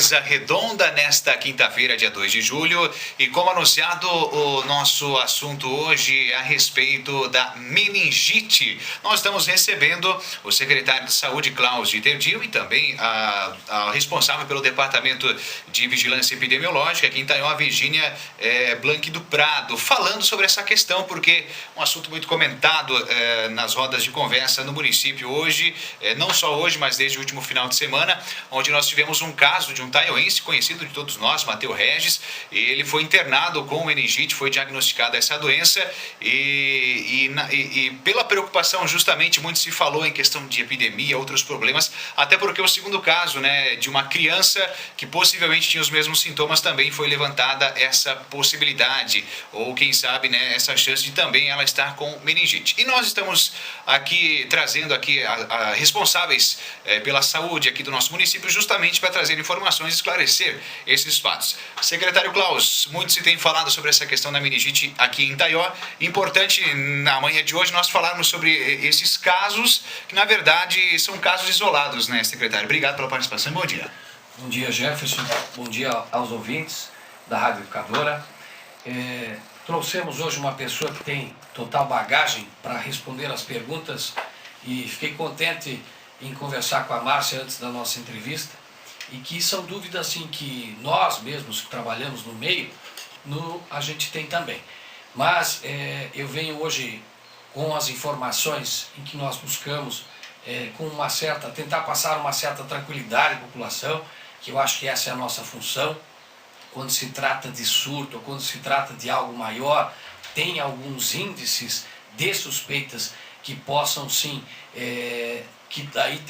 Mesa redonda nesta quinta-feira, dia 2 de julho, e como anunciado, o nosso assunto hoje é a respeito da meningite. Nós estamos recebendo o secretário de Saúde, Klaus Dieterdio, e também a responsável pelo Departamento de Vigilância Epidemiológica aqui em Itanhaém, a Virgínia Blanc do Prado, falando sobre essa questão, porque é um assunto muito comentado nas rodas de conversa no município hoje, não só hoje, mas desde o último final de semana, onde nós tivemos um caso de um taiaoense conhecido de todos nós, Matheus Regis. Ele foi internado com meningite, foi diagnosticada essa doença e pela preocupação, justamente, muito se falou em questão de epidemia, outros problemas, até porque o segundo caso, né, de uma criança que possivelmente tinha os mesmos sintomas, também foi levantada essa possibilidade, ou quem sabe, né, essa chance de também ela estar com meningite. E nós estamos aqui trazendo aqui a responsáveis pela saúde aqui do nosso município, justamente para trazer informações e esclarecer esses fatos. Secretário Klaus, muito se tem falado sobre essa questão da meningite aqui em Itanhaém. Importante na manhã de hoje nós falarmos sobre esses casos, que na verdade são casos isolados, né, secretário? Obrigado pela participação e bom dia. Bom dia, Jefferson. Bom dia aos ouvintes da Rádio Educadora. Trouxemos hoje uma pessoa que tem total bagagem para responder as perguntas e fiquei contente em conversar com a Márcia antes da nossa entrevista, e que são dúvidas assim que nós mesmos que trabalhamos no meio, a gente tem também. Mas eu venho hoje com as informações em que nós buscamos tentar passar uma certa tranquilidade à população, que eu acho que essa é a nossa função. Quando se trata de surto, ou quando se trata de algo maior, tem alguns índices de suspeitas que possam sim, que daí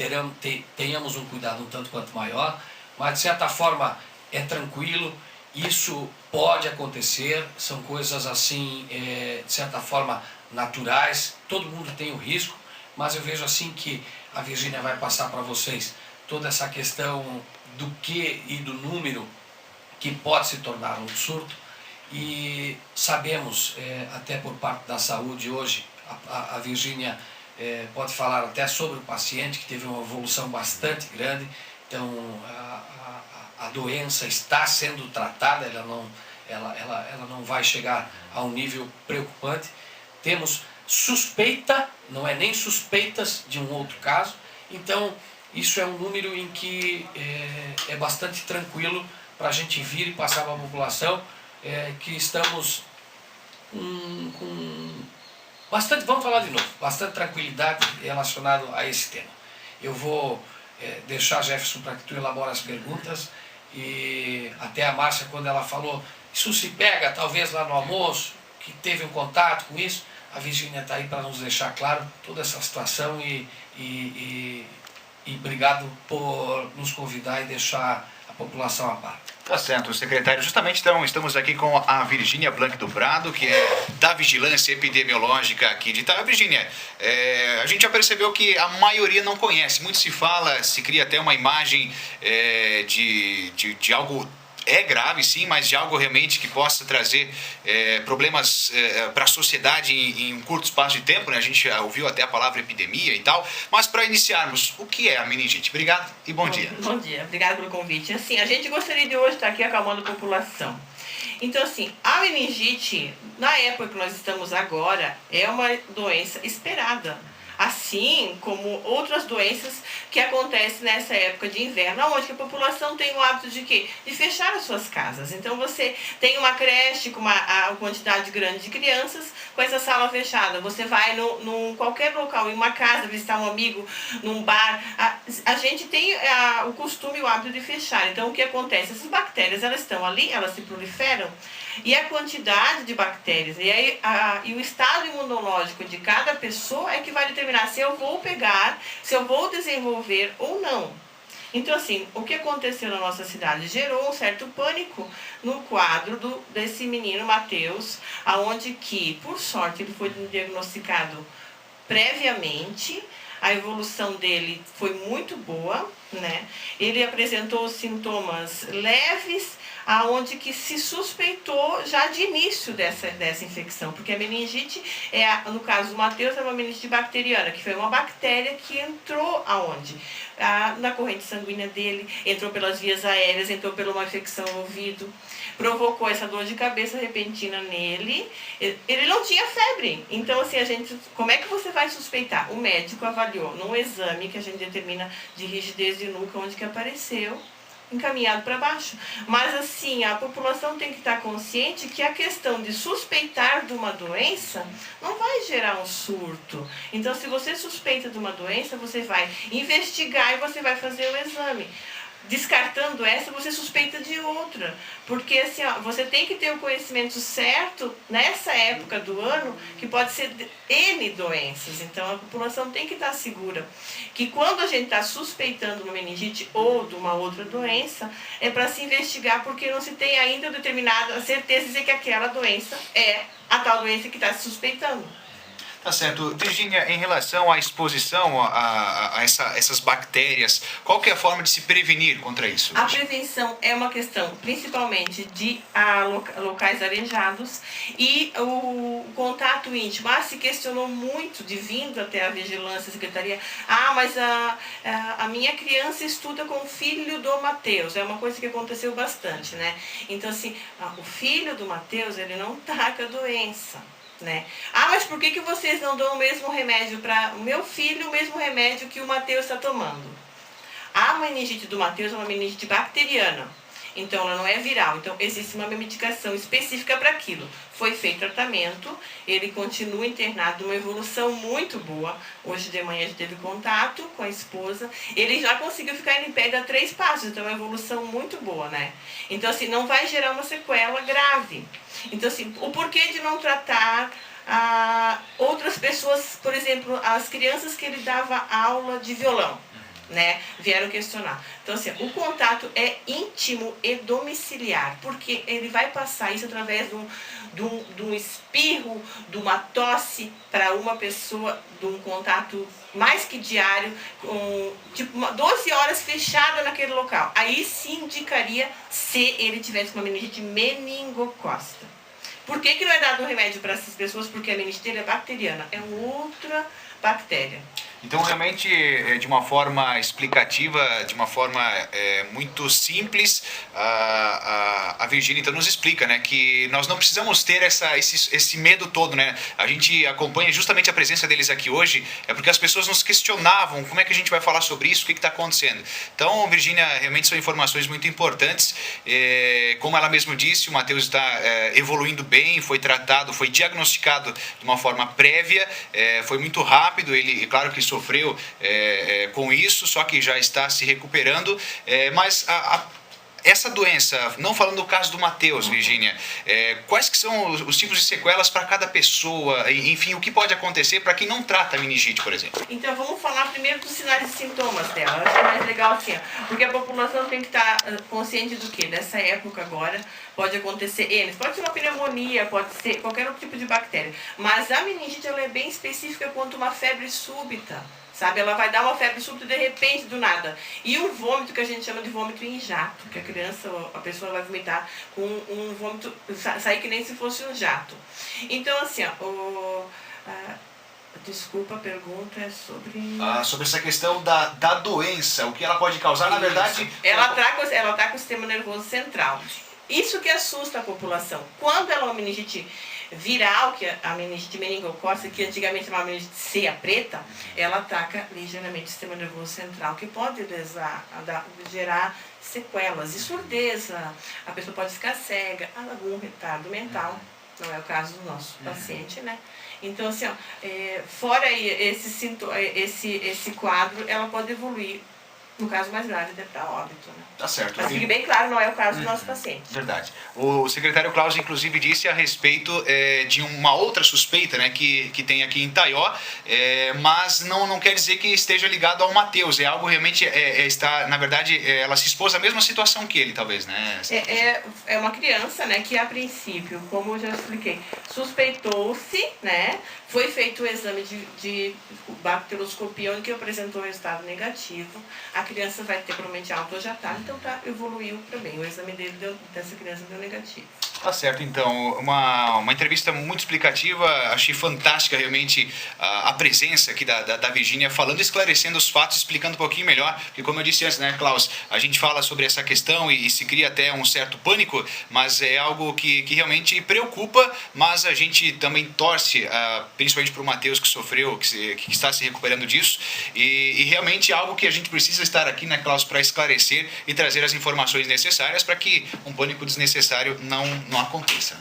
tenhamos um cuidado um tanto quanto maior, mas de certa forma é tranquilo, isso pode acontecer, são coisas assim, de certa forma naturais, todo mundo tem o risco, mas eu vejo assim que a Virgínia vai passar para vocês toda essa questão do que e do número que pode se tornar um surto, e sabemos, até por parte da saúde hoje, a Virgínia pode falar até sobre o paciente que teve uma evolução bastante grande, então a doença está sendo tratada, ela não vai chegar a um nível preocupante. Temos suspeita, não é nem suspeitas de um outro caso, então isso é um número em que é bastante tranquilo para a gente vir e passar para a população que estamos com bastante, vamos falar de novo, bastante tranquilidade relacionado a esse tema. Eu vou deixar a Jefferson para que tu elabore as perguntas, e até a Márcia, quando ela falou, isso se pega talvez lá no almoço, que teve um contato com isso, a Virgínia está aí para nos deixar claro toda essa situação e obrigado por nos convidar e deixar a população a par. Tá certo, secretário. Justamente então estamos aqui com a Virgínia Blanc do Prado, que é da Vigilância Epidemiológica aqui de Itanhaém. Virgínia, a gente já percebeu que a maioria não conhece. Muito se fala, se cria até uma imagem de algo grave, sim, mas de algo realmente que possa trazer problemas para a sociedade em um curto espaço de tempo, né? A gente ouviu até a palavra epidemia e tal, mas para iniciarmos, o que é a meningite? Obrigado e bom dia. Bom dia, obrigado pelo convite. Assim, a gente gostaria de hoje estar aqui acalmando a população. Então, assim, a meningite, na época que nós estamos agora, é uma doença esperada. Assim como outras doenças que acontecem nessa época de inverno, onde a população tem o hábito de quê? De fechar as suas casas. Então você tem uma creche com uma quantidade grande de crianças, com essa sala fechada. Você vai num qualquer local, em uma casa, visitar um amigo, num bar. A gente tem o costume e o hábito de fechar. Então o que acontece? Essas bactérias, elas estão ali, elas se proliferam, e a quantidade de bactérias e o estado imunológico de cada pessoa é que vai determinar se eu vou pegar, se eu vou desenvolver ou não. Então, assim, o que aconteceu na nossa cidade gerou um certo pânico no quadro desse menino Matheus, aonde que, por sorte, ele foi diagnosticado previamente, a evolução dele foi muito boa, né? Ele apresentou sintomas leves, aonde que se suspeitou já de início dessa infecção, porque a meningite, no caso do Matheus, é uma meningite bacteriana, que foi uma bactéria que entrou aonde? Na corrente sanguínea dele, entrou pelas vias aéreas, entrou por uma infecção no ouvido, provocou essa dor de cabeça repentina nele. Ele não tinha febre, então assim, como é que você vai suspeitar? O médico avaliou num exame que a gente determina de rigidez de nuca, onde que apareceu, encaminhado para baixo. Mas assim, a população tem que estar consciente que a questão de suspeitar de uma doença não vai gerar um surto. Então, se você suspeita de uma doença, você vai investigar e você vai fazer o exame. Descartando essa, você suspeita de outra. Porque assim, você tem que ter o conhecimento certo nessa época do ano, que pode ser N doenças. Então a população tem que estar segura que quando a gente está suspeitando uma meningite ou de uma outra doença, é para se investigar, porque não se tem ainda determinada certeza de dizer que aquela doença é a tal doença que está se suspeitando. Tá certo. Virgínia, em relação à exposição a essas bactérias, qual que é a forma de se prevenir contra isso? A prevenção é uma questão principalmente de locais arejados e o contato íntimo. Se questionou muito de vindo até a vigilância, a secretaria. Mas a minha criança estuda com o filho do Matheus. É uma coisa que aconteceu bastante, né? Então, assim, o filho do Matheus, ele não tá com a doença, né? Mas por que vocês não dão o mesmo remédio para o meu filho, o mesmo remédio que o Matheus está tomando? A meningite do Matheus é uma meningite bacteriana, então ela não é viral, então existe uma medicação específica para aquilo. Foi feito tratamento, ele continua internado, uma evolução muito boa. Hoje de manhã a gente teve contato com a esposa, ele já conseguiu ficar em pé a 3 passos, então é uma evolução muito boa, né? Então assim, não vai gerar uma sequela grave. Então assim, o porquê de não tratar outras pessoas, por exemplo, as crianças que ele dava aula de violão, né, vieram questionar. Então assim, o contato é íntimo e domiciliar, porque ele vai passar isso através de um espirro, de uma tosse para uma pessoa, de um contato mais que diário, com tipo 12 horas fechada naquele local. Aí sim indicaria se ele tivesse uma meningite meningocócica. Por que não é dado um remédio para essas pessoas? Porque a meningite é bacteriana, é outra bactéria. Então, realmente, de uma forma explicativa, de uma forma muito simples, a Virgínia então nos explica, né, que nós não precisamos ter esse medo todo, né? A gente acompanha justamente a presença deles aqui hoje, porque as pessoas nos questionavam como é que a gente vai falar sobre isso, o que está acontecendo. Então, Virgínia, realmente são informações muito importantes. Como ela mesmo disse, o Matheus está evoluindo bem, foi tratado, foi diagnosticado de uma forma prévia, foi muito rápido, ele, claro que sofreu com isso, só que já está se recuperando, mas essa doença, não falando do caso do Matheus, Virgínia, quais que são os tipos de sequelas para cada pessoa, enfim, o que pode acontecer para quem não trata a meningite, por exemplo? Então vamos falar primeiro dos sinais e sintomas dela. Eu acho mais legal assim, porque a população tem que estar consciente do que nessa época agora pode acontecer pode ser uma pneumonia, pode ser qualquer outro tipo de bactéria, mas a meningite ela é bem específica quanto uma febre súbita. Sabe, ela vai dar uma febre súbita de repente, do nada. E um vômito que a gente chama de vômito em jato, que a pessoa vai vomitar com um vômito, sair que nem se fosse um jato. Então, assim, desculpa, a pergunta é sobre... sobre essa questão da doença, o que ela pode causar, na verdade... Ela está com o sistema nervoso central. Isso que assusta a população. Quando ela é uma meningite viral, que é a meningite meningocócica, que antigamente chamava meningite ceia preta, ela ataca ligeiramente o sistema nervoso central, que pode gerar sequelas e surdeza. A pessoa pode ficar cega, algum retardo mental. Não é o caso do nosso paciente, né? Então, assim, fora esse quadro, ela pode evoluir. No caso mais grave, até para óbito, né? Tá certo. Mas fique bem claro, não é o caso do nosso paciente. Verdade. O secretário Klaus, inclusive, disse a respeito de uma outra suspeita, né, que tem aqui em Itaió, mas não quer dizer que esteja ligado ao Matheus. É algo realmente, na verdade, ela se expôs à mesma situação que ele, talvez, né? É uma criança, né, que a princípio, como eu já expliquei, suspeitou-se, né, foi feito o exame de bacteroscopia, onde que apresentou resultado negativo. A criança vai ter provavelmente alta ou já tá, então evoluiu para bem. O exame dessa criança deu negativo. Tá certo, então, uma entrevista muito explicativa, achei fantástica realmente a presença aqui da Virgínia falando, esclarecendo os fatos, explicando um pouquinho melhor, porque como eu disse antes, né, Klaus, a gente fala sobre essa questão e se cria até um certo pânico, mas é algo que realmente preocupa, mas a gente também torce, principalmente para o Matheus que sofreu, que está se recuperando disso, e realmente é algo que a gente precisa estar aqui, né, Klaus, para esclarecer e trazer as informações necessárias para que um pânico desnecessário não aconteça.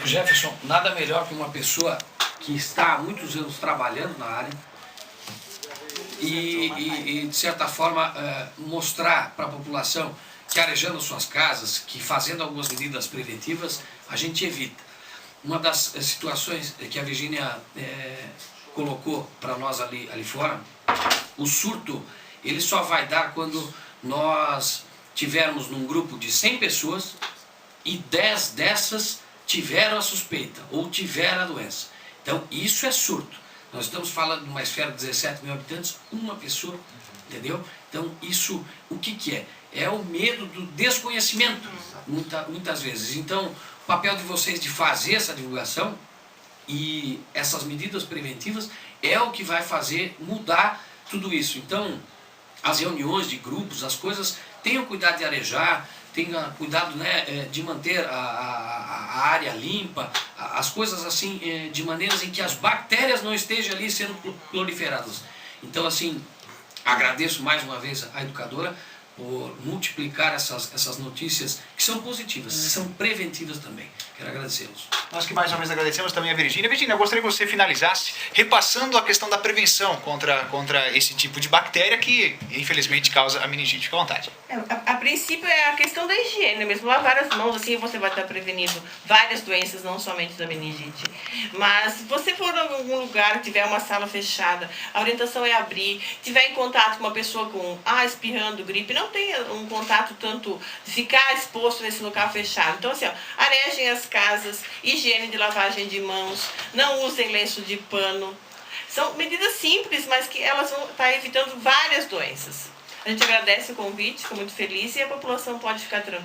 Jefferson, nada melhor que uma pessoa que está há muitos anos trabalhando na área e de certa forma, mostrar para a população que arejando suas casas, que fazendo algumas medidas preventivas, a gente evita. Uma das situações que a Virgínia colocou para nós ali fora, o surto, ele só vai dar quando nós tivermos num grupo de 100 pessoas e 10 dessas tiveram a suspeita ou tiveram a doença. Então, isso é surto. Nós estamos falando de uma esfera de 17 mil habitantes, uma pessoa, entendeu? Então, isso, o que é? É o medo do desconhecimento, muitas vezes. Então, o papel de vocês de fazer essa divulgação e essas medidas preventivas é o que vai fazer mudar tudo isso. Então, as reuniões de grupos, as coisas, tenham cuidado de arejar, tenha cuidado, né, de manter a área limpa, as coisas assim, de maneiras em que as bactérias não estejam ali sendo proliferadas. Então, assim, agradeço mais uma vez a educadora por multiplicar essas notícias que são positivas, são preventivas também. Quero agradecê-los. Nós que mais uma vez agradecemos também a Virgínia. Virgínia, eu gostaria que você finalizasse repassando a questão da prevenção contra esse tipo de bactéria que infelizmente causa a meningite. Fique à vontade. A princípio é a questão da higiene mesmo, lavar as mãos, assim você vai estar prevenindo várias doenças, não somente da meningite. Mas se você for em algum lugar, tiver uma sala fechada, a orientação é abrir, tiver em contato com uma pessoa com espirrando, gripe, não tenha um contato tanto, ficar exposto nesse local fechado. Então assim, arejem as casas, higiene de lavagem de mãos, não usem lenço de pano. São medidas simples, mas que elas vão estar evitando várias doenças. A gente agradece o convite, ficou muito feliz e a população pode ficar tranquila.